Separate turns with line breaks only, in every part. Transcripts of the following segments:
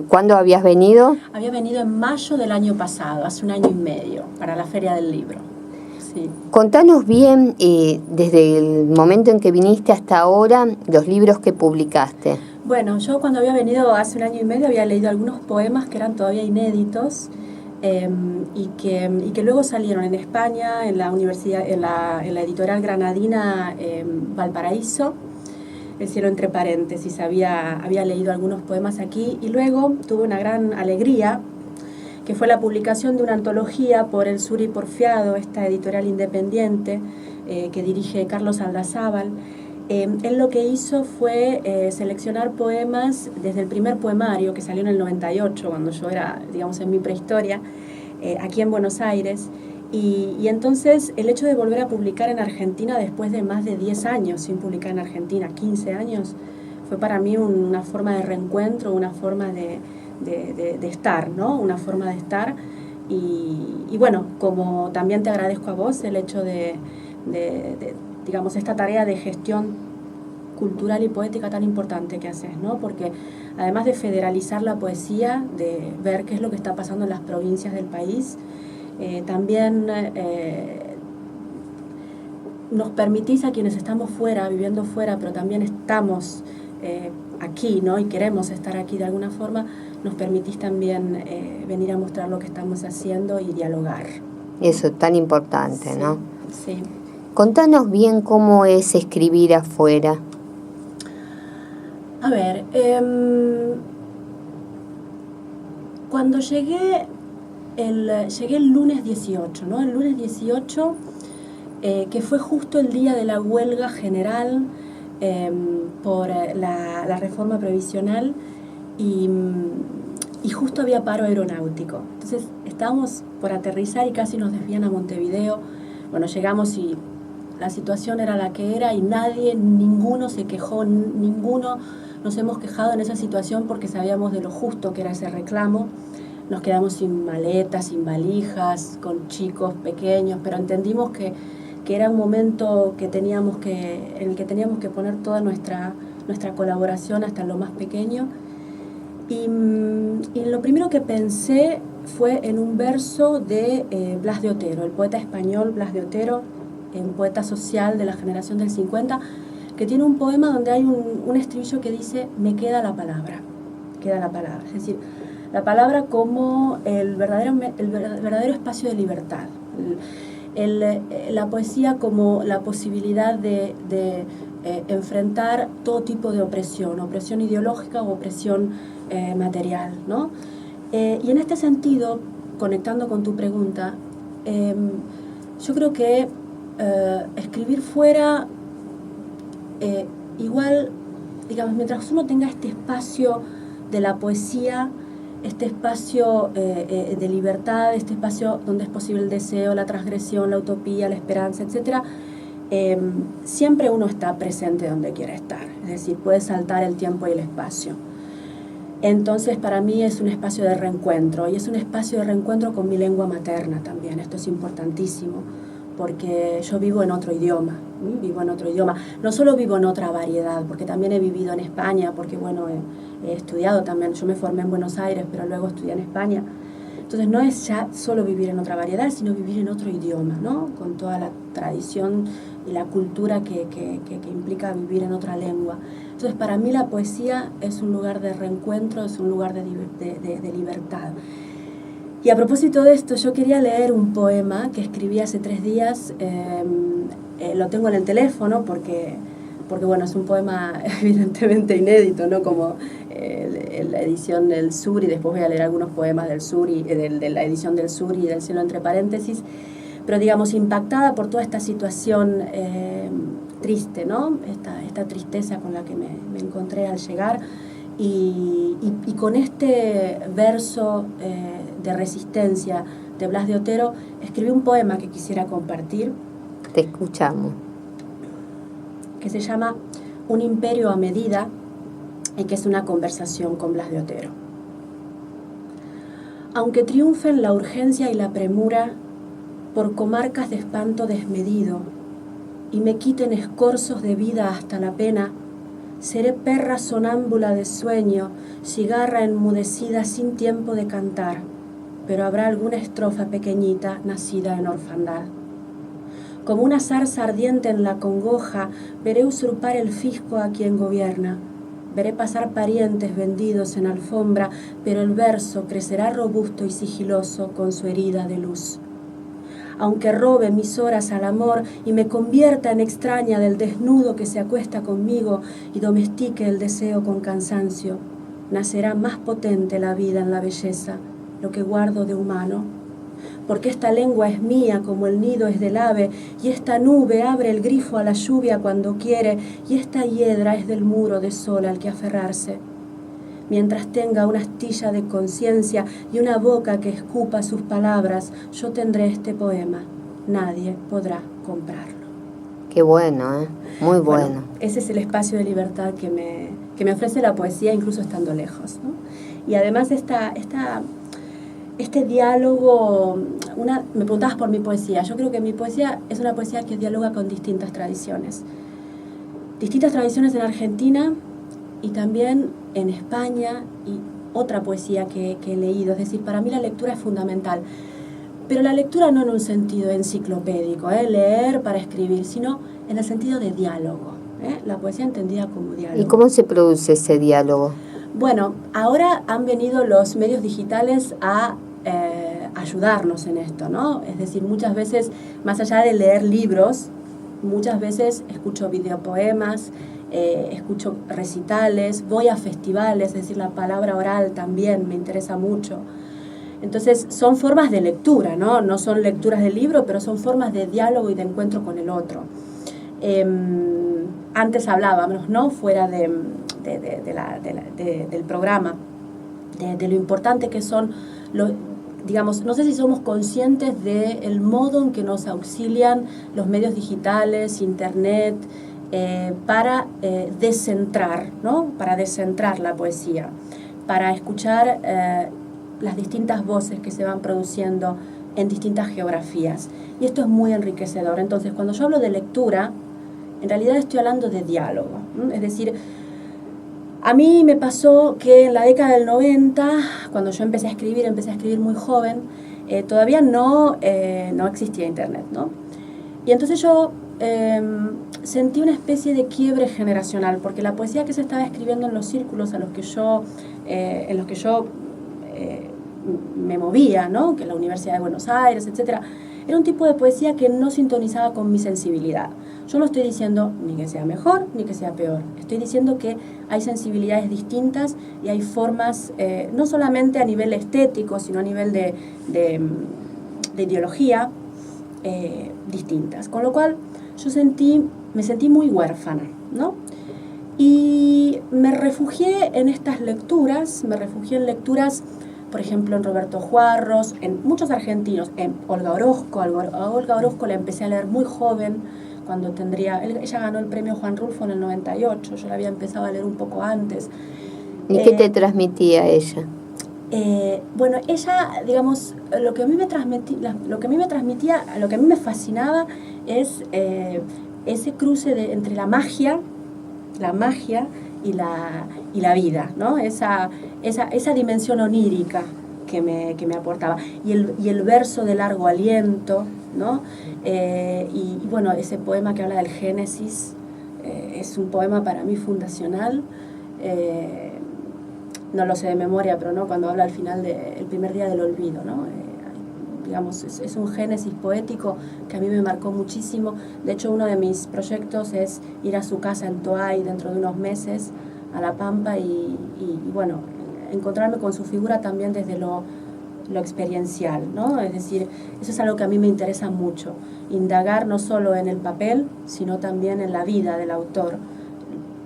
¿Cuándo habías venido?
Había venido en mayo del año pasado, hace 1 año y medio, para la Feria del Libro. Sí.
Contanos bien, desde el momento en que viniste hasta ahora, los libros que publicaste.
Bueno, yo cuando había venido hace 1 año y medio había leído algunos poemas que eran todavía inéditos y que luego salieron en España, en la universidad, en la editorial granadina Valparaíso, El cielo entre paréntesis. Había leído algunos poemas aquí y luego tuve una gran alegría, que fue la publicación de una antología por El Suri Porfiado, esta editorial independiente que dirige Carlos Aldazábal. Él lo que hizo fue seleccionar poemas desde el primer poemario, que salió en el 98, cuando yo era, digamos, en mi prehistoria, aquí en Buenos Aires. Y entonces el hecho de volver a publicar en Argentina después de más de 10 años sin publicar en Argentina, 15 años, fue para mí una forma de reencuentro, una forma de estar, ¿no? Una forma de estar. Y bueno, como también te agradezco a vos el hecho de digamos, esta tarea de gestión cultural y poética tan importante que haces, ¿no? Porque además de federalizar la poesía, de ver qué es lo que está pasando en las provincias del país, también nos permitís a quienes estamos fuera, viviendo fuera, pero también estamos aquí, ¿no? Y queremos estar aquí de alguna forma, nos permitís también venir a mostrar lo que estamos haciendo y dialogar.
Eso es tan importante,
Sí,
¿no?
sí.
Contanos bien cómo es escribir afuera.
A ver, cuando llegué el lunes 18, ¿no? El lunes 18, que fue justo el día de la huelga general por la reforma previsional y justo había paro aeronáutico. Entonces estábamos por aterrizar y casi nos desvían a Montevideo. Bueno, llegamos y la situación era la que era y ninguno se quejó, ninguno nos hemos quejado en esa situación porque sabíamos de lo justo que era ese reclamo. Nos quedamos sin maletas, sin valijas, con chicos pequeños, pero entendimos que era un momento en el que teníamos que poner toda nuestra colaboración hasta lo más pequeño. Y lo primero que pensé fue en un verso de Blas de Otero, el poeta español Blas de Otero, un poeta social de la generación del 50, que tiene un poema donde hay un estribillo que dice: me queda la palabra, es decir, la palabra como el verdadero espacio de libertad, la poesía como la posibilidad de enfrentar todo tipo de opresión ideológica o opresión material, ¿no? Y en este sentido, conectando con tu pregunta, yo creo que escribir fuera, igual, digamos, mientras uno tenga este espacio de la poesía, este espacio de libertad, este espacio donde es posible el deseo, la transgresión, la utopía, la esperanza, etc., siempre uno está presente donde quiere estar, es decir, puede saltar el tiempo y el espacio. Entonces para mí es un espacio de reencuentro, y es un espacio de reencuentro con mi lengua materna también. Esto es importantísimo, porque yo vivo en otro idioma, no solo vivo en otra variedad, porque también he vivido en España, porque bueno, he estudiado también, yo me formé en Buenos Aires, pero luego estudié en España. Entonces no es ya solo vivir en otra variedad, sino vivir en otro idioma, ¿no? Con toda la tradición y la cultura que implica vivir en otra lengua. Entonces para mí la poesía es un lugar de reencuentro, es un lugar de libertad. Y a propósito de esto, yo quería leer un poema que escribí hace 3 días, lo tengo en el teléfono porque bueno, es un poema evidentemente inédito, ¿no? Como la edición del Sur, y después voy a leer algunos poemas del Sur y de la edición del Sur y del cielo entre paréntesis, pero digamos impactada por toda esta situación triste, ¿no? Esta tristeza con la que me encontré al llegar, y con este verso de resistencia de Blas de Otero escribí un poema que quisiera compartir.
Te escuchamos.
Que se llama Un imperio a medida, y que es una conversación con Blas de Otero. Aunque triunfen la urgencia y la premura por comarcas de espanto desmedido, y me quiten escorzos de vida hasta la pena, Seré perra sonámbula de sueño, cigarra enmudecida sin tiempo de cantar, pero habrá alguna estrofa pequeñita nacida en orfandad. Como una zarza ardiente en la congoja, veré usurpar el fisco a quien gobierna. Veré pasar parientes vendidos en alfombra, pero el verso crecerá robusto y sigiloso con su herida de luz. Aunque robe mis horas al amor y me convierta en extraña del desnudo que se acuesta conmigo y domestique el deseo con cansancio, nacerá más potente la vida en la belleza, lo que guardo de humano. Porque esta lengua es mía como el nido es del ave, y esta nube abre el grifo a la lluvia cuando quiere, y esta hiedra es del muro de sol al que aferrarse. Mientras tenga una astilla de conciencia y una boca que escupa sus palabras, yo tendré este poema. Nadie podrá comprarlo.
Qué bueno, ¿eh? Muy bueno.
Ese es el espacio de libertad que me ofrece la poesía, incluso estando lejos, ¿no? Y además este diálogo, me preguntabas por mi poesía. Yo creo que mi poesía es una poesía que dialoga con distintas tradiciones. Distintas tradiciones en Argentina y también en España, y otra poesía que he leído. Es decir, para mí la lectura es fundamental. Pero la lectura no en un sentido enciclopédico, leer para escribir, sino en el sentido de diálogo. La poesía entendida como diálogo.
¿Y cómo se produce ese diálogo?
Bueno, ahora han venido los medios digitales a ayudarnos en esto, ¿no? Es decir, muchas veces, más allá de leer libros, muchas veces escucho videopoemas, escucho recitales, voy a festivales, es decir, la palabra oral también me interesa mucho. Entonces, son formas de lectura, ¿no? No son lecturas de libro, pero son formas de diálogo y de encuentro con el otro. Antes hablábamos, ¿no? Fuera del programa, de lo importante que son digamos, no sé si somos conscientes del modo en que nos auxilian los medios digitales, internet, para descentrar, ¿no? Para descentrar la poesía, para escuchar las distintas voces que se van produciendo en distintas geografías. Y esto es muy enriquecedor. Entonces, cuando yo hablo de lectura, en realidad estoy hablando de diálogo, ¿no? Es decir, a mí me pasó que en la década del 90, cuando yo empecé a escribir muy joven, todavía no existía internet, ¿no? Y entonces yo sentí una especie de quiebre generacional, porque la poesía que se estaba escribiendo en los círculos en los que yo me movía, ¿no? Que la Universidad de Buenos Aires, etcétera, era un tipo de poesía que no sintonizaba con mi sensibilidad. Yo no estoy diciendo ni que sea mejor ni que sea peor. Estoy diciendo que hay sensibilidades distintas y hay formas, no solamente a nivel estético, sino a nivel de ideología, distintas. Con lo cual yo me sentí muy huérfana, ¿no? Y me refugié en estas lecturas, por ejemplo, en Roberto Juarros, en muchos argentinos, en Olga Orozco. A Olga Orozco la empecé a leer muy joven, cuando ella ganó el premio Juan Rulfo en el 98, yo la había empezado a leer un poco antes.
¿Y qué te transmitía ella?
Bueno, ella, digamos, lo que a mí me fascinaba es ese cruce entre la magia y la vida, ¿no? Esa dimensión onírica que me aportaba. Y el verso de largo aliento, ¿no? Y bueno, ese poema que habla del Génesis es un poema para mí fundacional. No lo sé de memoria, pero ¿no? Cuando habla al final del primer día del olvido, ¿no? Digamos, es un génesis poético que a mí me marcó muchísimo. De hecho, uno de mis proyectos es ir a su casa en Toay dentro de unos meses, a La Pampa, y bueno, encontrarme con su figura también desde lo experiencial, ¿no? Es decir, eso es algo que a mí me interesa mucho, indagar no solo en el papel, sino también en la vida del autor.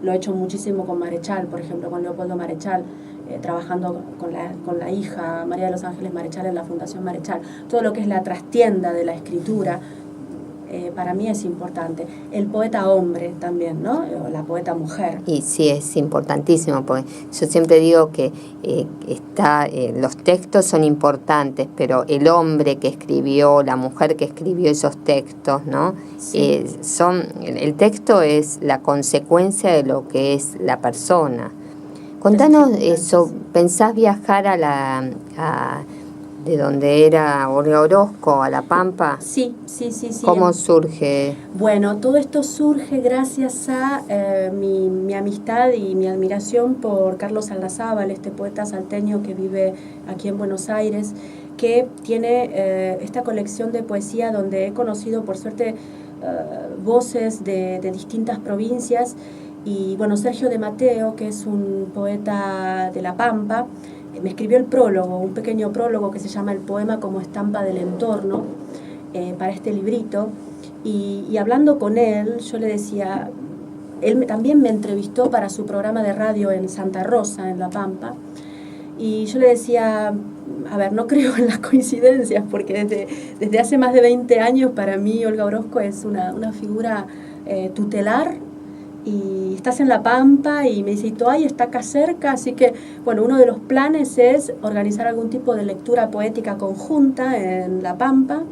Lo he hecho muchísimo con Marechal, por ejemplo, con Leopoldo Marechal, trabajando con la hija María de los Ángeles Marechal en la Fundación Marechal. Todo lo que es la trastienda de la escritura para mí es importante. El poeta hombre también, ¿no? O la poeta mujer.
Y sí, es importantísimo, porque yo siempre digo que los textos son importantes, pero el hombre que escribió, la mujer que escribió esos textos, ¿no?
Sí.
El texto es la consecuencia de lo que es la persona. Contanos eso, ¿pensás viajar de donde era Olga Orozco, a La Pampa?
Sí.
¿Cómo surge?
Bueno, todo esto surge gracias a mi amistad y mi admiración por Carlos Aldazábal, este poeta salteño que vive aquí en Buenos Aires, que tiene esta colección de poesía donde he conocido, por suerte, voces de distintas provincias. Y bueno, Sergio de Mateo, que es un poeta de La Pampa, me escribió el prólogo, un pequeño prólogo que se llama El poema como estampa del entorno, para este librito. Y hablando con él, yo le decía, él también me entrevistó para su programa de radio en Santa Rosa, en La Pampa, y yo le decía, a ver, no creo en las coincidencias, porque desde hace más de 20 años para mí Olga Orozco es una figura tutelar, y estás en La Pampa, y me dice, y Toay está acá cerca, así que, bueno, uno de los planes es organizar algún tipo de lectura poética conjunta en La Pampa,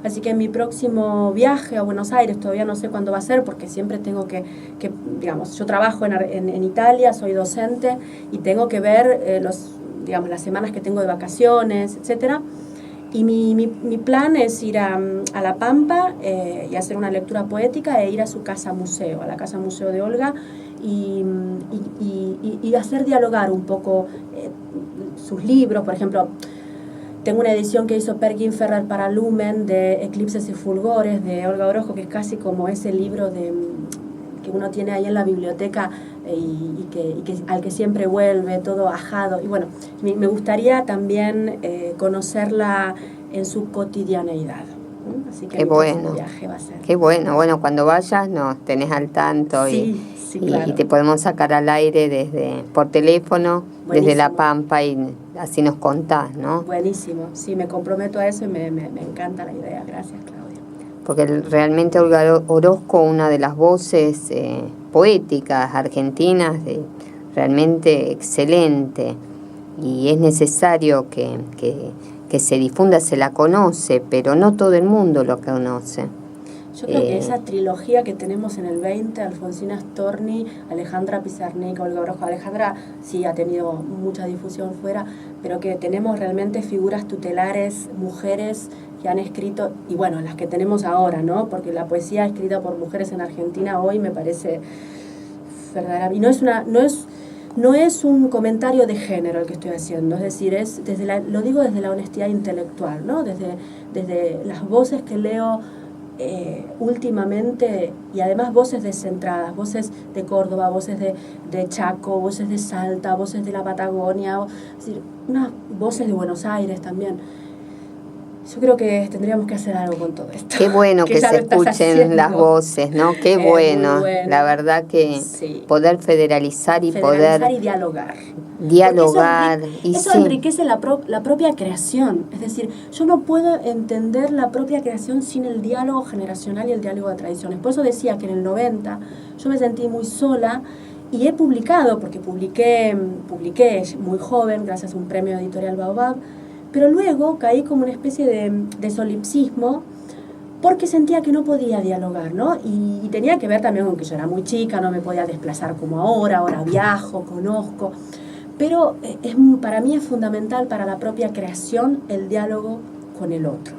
así que en mi próximo viaje a Buenos Aires, todavía no sé cuándo va a ser, porque siempre tengo que digamos, yo trabajo en Italia, soy docente, y tengo que ver las semanas que tengo de vacaciones, etcétera. Y mi plan es ir a La Pampa y hacer una lectura poética e ir a su casa museo, a la casa museo de Olga, y hacer dialogar un poco sus libros. Por ejemplo, tengo una edición que hizo Per Ginferrer para Lumen de Eclipses y Fulgores de Olga Orozco, que es casi como ese libro que uno tiene ahí en la biblioteca y al que siempre vuelve, todo ajado. Y bueno, me gustaría también conocerla en su cotidianeidad. Así que
Qué bueno.
Viaje va a ser.
Qué bueno. Bueno, cuando vayas nos tenés al tanto.
Sí, claro.
Y te podemos sacar al aire por teléfono. Buenísimo. Desde La Pampa, y así nos contás, ¿no?
Buenísimo. Sí, me comprometo a eso y me encanta la idea. Gracias, Claudia.
Porque realmente Olga Orozco, una de las voces poéticas argentinas, realmente excelente, y es necesario que se difunda, se la conoce, pero no todo el mundo lo conoce.
Yo creo que esa trilogía que tenemos en el 20, Alfonsina Storni, Alejandra Pizarnik, Olga Orozco. Alejandra sí ha tenido mucha difusión fuera, pero que tenemos realmente figuras tutelares, mujeres que han escrito, y bueno, las que tenemos ahora, ¿no? Porque la poesía escrita por mujeres en Argentina hoy me parece verdadera. Y no es un comentario de género el que estoy haciendo, es decir, lo digo desde la honestidad intelectual, ¿no? Desde las voces que leo últimamente, y además voces descentradas, voces de Córdoba, voces de Chaco, voces de Salta, voces de la Patagonia, es decir, unas voces de Buenos Aires también. Yo creo que tendríamos que hacer algo con todo esto.
Qué bueno que se escuchen las voces, ¿no? Qué bueno. La verdad que sí. Poder federalizar y
dialogar.
Eso
enriquece la propia creación. Es decir, yo no puedo entender la propia creación sin el diálogo generacional y el diálogo de tradiciones. Por eso decía que en el 90 yo me sentí muy sola, y he publicado, porque publiqué muy joven, gracias a un premio editorial Baobab, pero luego caí como una especie de solipsismo, porque sentía que no podía dialogar, ¿no? Y tenía que ver también con que yo era muy chica, no me podía desplazar como ahora viajo, conozco, pero para mí es fundamental para la propia creación el diálogo con el otro.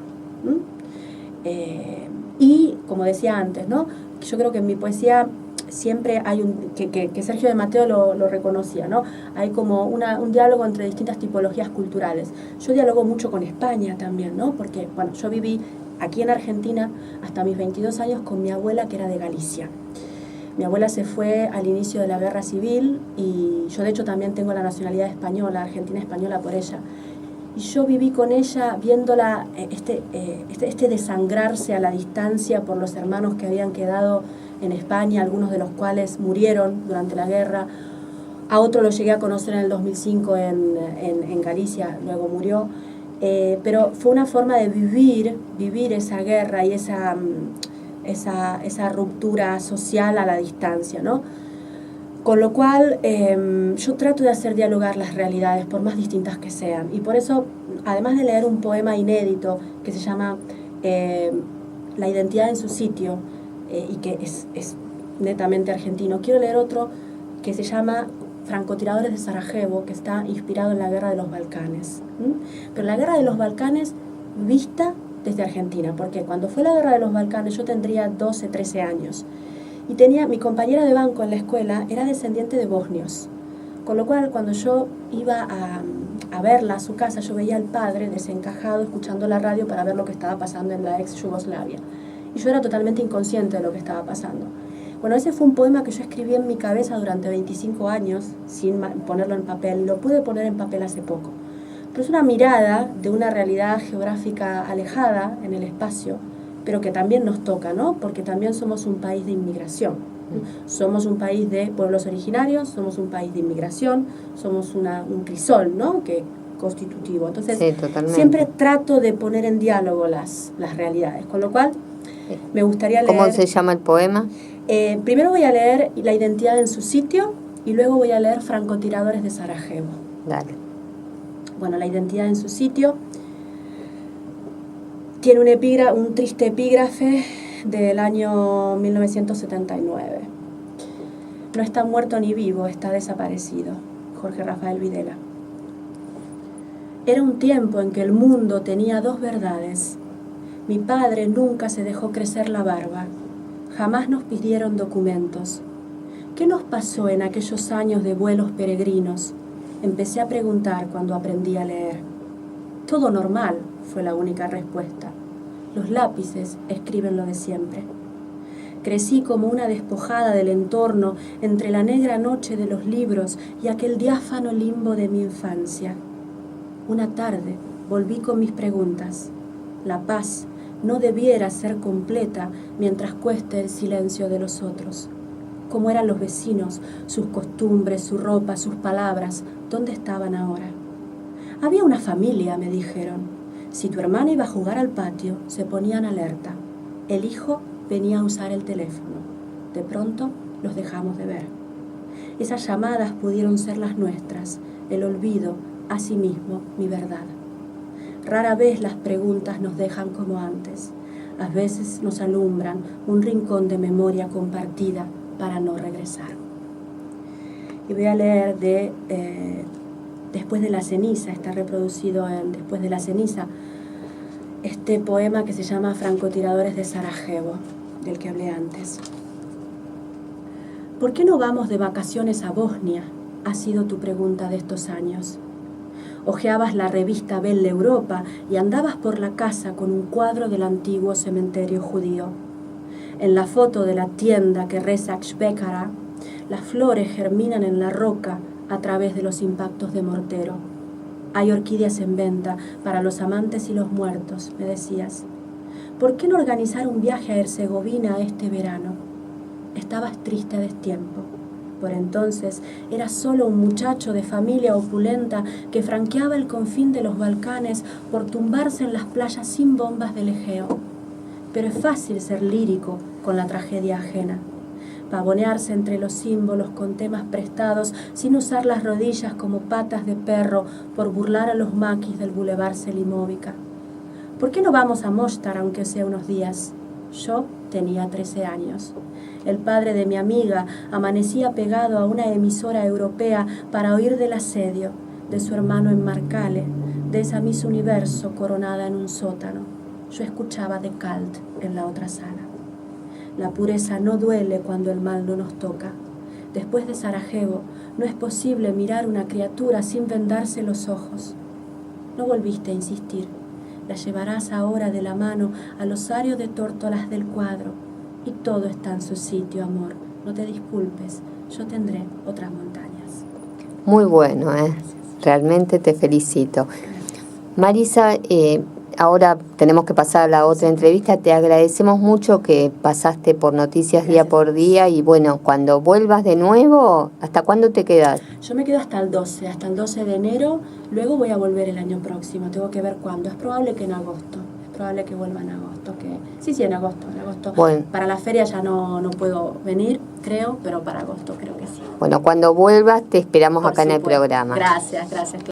Y como decía antes, ¿no? Yo creo que en mi poesía siempre hay que Sergio de Mateo lo reconocía, ¿no? Hay como un diálogo entre distintas tipologías culturales. Yo dialogo mucho con España también, ¿no? Porque, bueno, yo viví aquí en Argentina hasta mis 22 años con mi abuela, que era de Galicia. Mi abuela se fue al inicio de la Guerra Civil, y yo de hecho también tengo la nacionalidad española, argentina española por ella. Y yo viví con ella viéndola, este desangrarse a la distancia por los hermanos que habían quedado en España, algunos de los cuales murieron durante la guerra. A otro lo llegué a conocer en el 2005 en Galicia, luego murió. Pero fue una forma de vivir esa guerra y esa ruptura social a la distancia, ¿no? Con lo cual, yo trato de hacer dialogar las realidades, por más distintas que sean. Y por eso, además de leer un poema inédito que se llama La identidad en su sitio, y que es netamente argentino, quiero leer otro que se llama Francotiradores de Sarajevo, que está inspirado en la Guerra de los Balcanes. Pero la Guerra de los Balcanes vista desde Argentina, porque cuando fue la Guerra de los Balcanes yo tendría 12, 13 años. Y mi compañera de banco en la escuela era descendiente de bosnios, con lo cual cuando yo iba a verla a su casa, yo veía al padre desencajado escuchando la radio para ver lo que estaba pasando en la ex Yugoslavia. Y yo era totalmente inconsciente de lo que estaba pasando. Bueno, ese fue un poema que yo escribí en mi cabeza durante 25 años, sin ponerlo en papel, y lo pude poner en papel hace poco. Pero es una mirada de una realidad geográfica alejada en el espacio, pero que también nos toca, ¿no? Porque también somos un país de inmigración. Somos un país de pueblos originarios, somos un país de inmigración, somos un crisol, ¿no? Que constitutivo. Entonces, sí, siempre trato de poner en diálogo las realidades, con lo cual me gustaría leer...
¿Cómo se llama el poema?
Primero voy a leer La identidad en su sitio y luego voy a leer Francotiradores de Sarajevo.
Dale.
Bueno, La identidad en su sitio tiene un triste epígrafe del año 1979. No está muerto ni vivo, está desaparecido. Jorge Rafael Videla. Era un tiempo en que el mundo tenía dos verdades. Mi padre nunca se dejó crecer la barba. Jamás nos pidieron documentos. ¿Qué nos pasó en aquellos años de vuelos peregrinos? Empecé a preguntar cuando aprendí a leer. Todo normal, fue la única respuesta. Los lápices escriben lo de siempre. Crecí como una despojada del entorno entre la negra noche de los libros y aquel diáfano limbo de mi infancia. Una tarde volví con mis preguntas. La paz no debiera ser completa mientras cueste el silencio de los otros. ¿Cómo eran los vecinos, sus costumbres, su ropa, sus palabras? ¿Dónde estaban ahora? Había una familia, me dijeron. Si tu hermana iba a jugar al patio, se ponían alerta. El hijo venía a usar el teléfono. De pronto los dejamos de ver. Esas llamadas pudieron ser las nuestras, el olvido, asimismo, mi verdad. Rara vez las preguntas nos dejan como antes. A veces nos alumbran un rincón de memoria compartida para no regresar. Y voy a leer Después de la ceniza, está reproducido en Después de la ceniza, este poema que se llama Francotiradores de Sarajevo, del que hablé antes. ¿Por qué no vamos de vacaciones a Bosnia? Ha sido tu pregunta de estos años. Hojeabas la revista Belle Europa y andabas por la casa con un cuadro del antiguo cementerio judío. En la foto de la tienda que reza Shbekara, las flores germinan en la roca a través de los impactos de mortero. Hay orquídeas en venta para los amantes y los muertos, me decías. ¿Por qué no organizar un viaje a Herzegovina este verano? Estabas triste a destiempo. Por entonces eras solo un muchacho de familia opulenta que franqueaba el confín de los Balcanes por tumbarse en las playas sin bombas del Egeo. Pero es fácil ser lírico con la tragedia ajena. Pavonearse entre los símbolos con temas prestados sin usar las rodillas como patas de perro por burlar a los maquis del Boulevard Selimovica. ¿Por qué no vamos a Mostar aunque sea unos días? Yo tenía 13 años. El padre de mi amiga amanecía pegado a una emisora europea para oír del asedio, de su hermano en Marcale, de esa Miss Universo coronada en un sótano. Yo escuchaba de Kalt en la otra sala. La pureza no duele cuando el mal no nos toca. Después de Sarajevo, no es posible mirar una criatura sin vendarse los ojos. No volviste a insistir. La llevarás ahora de la mano al osario de tórtolas del cuadro. Y todo está en su sitio, amor. No te disculpes. Yo tendré otras montañas.
Muy bueno, ¿eh? Realmente te felicito. Marisa, ahora tenemos que pasar a la otra entrevista. Te agradecemos mucho que pasaste por Noticias Día por Día y bueno, cuando vuelvas de nuevo, ¿hasta cuándo te quedas?
Yo me quedo hasta el 12 de enero, luego voy a volver el año próximo, tengo que ver cuándo, es probable que en agosto. probable que vuelva en agosto. Sí, en agosto.
Bueno.
Para la feria ya no puedo venir, creo, pero para agosto creo que sí.
Bueno, cuando vuelvas te esperamos
Por
acá
supuesto.
en el programa.
Gracias.